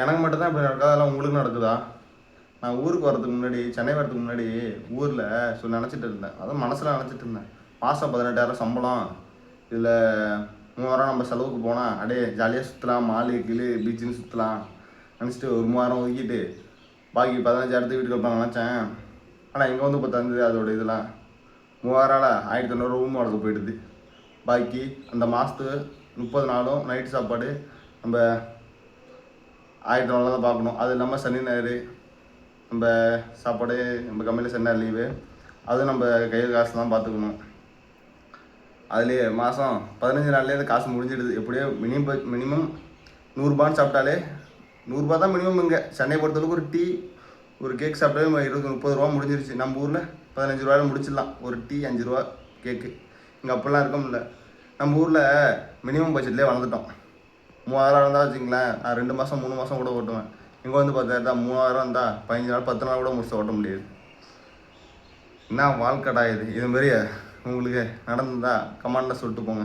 எனக்கு மட்டும்தான் இப்படி நடக்காதெல்லாம் உங்களுக்கு நடக்குதா? நான் ஊருக்கு வரதுக்கு முன்னாடி, சென்னை வரதுக்கு முன்னாடி ஊரில் நினச்சிட்டு இருந்தேன். அதுவும் மனசில் நினச்சிட்டு இருந்தேன். மாதம் 18,000 சம்பளம், இதில் 3000 நம்ம செலவுக்கு போனால் அப்படியே ஜாலியாக சுற்றலாம், மாலு கீழே பீச்சுன்னு சுற்றலாம் நினச்சிட்டு ஒரு 3000 ஒதுக்கிட்டு பாக்கி 15,000 வீட்டுக்கு வைப்பாங்க நினச்சேன். ஆனால் இங்கே வந்து இப்போ தந்தது அதோட இதெல்லாம் 3000 1500 ரூம் வாடகை போயிடுது. பாக்கி அந்த மாதத்துக்கு 30 நாளும் நைட்டு சாப்பாடு நம்ம 1000 தான் பார்க்கணும். அது இல்லாமல் சனி ஞாயிறு நம்ம சாப்பாடு, நம்ம கம்பெனியில் சனி ஞாயிறு லீவு, அது நம்ம கையில் காசு தான் பார்த்துக்கணும். அதுலேயே மாதம் 15 நாள்லேயே அந்த காசு முடிஞ்சிடுது. எப்படியோ மினிமம் 100 சாப்பிட்டாலே 100 தான் மினிமம். இங்கே சென்னை பொறுத்தளவுக்கு ஒரு டீ ஒரு கேக் சாப்பிட்டாலே 20-30 ரூபா முடிஞ்சிருச்சு. நம்ம ஊரில் 15 ரூபாயில் முடிச்சிடலாம். ஒரு டீ 5 ரூபா கேக்கு. இங்கே அப்படிலாம் இருக்கும் இல்லை. நம்ம ஊரில் மினிமம் பட்ஜெட்லேயே வளர்ந்துட்டோம். 3000 இருந்தால் வச்சுங்களேன், நான் 2 மாதம் 3 மாதம் கூட ஓட்டுவேன். இங்கே வந்து 10,000 3000 இருந்தால் 15 நாள் 10 நாள் கூட முடிச்சு ஓட்ட முடியாது. என்ன வாழ்க்கடா இது? இதுமாரி உங்களுக்கு நடந்ததா கமெண்டில் சொல்லிட்டு போங்க.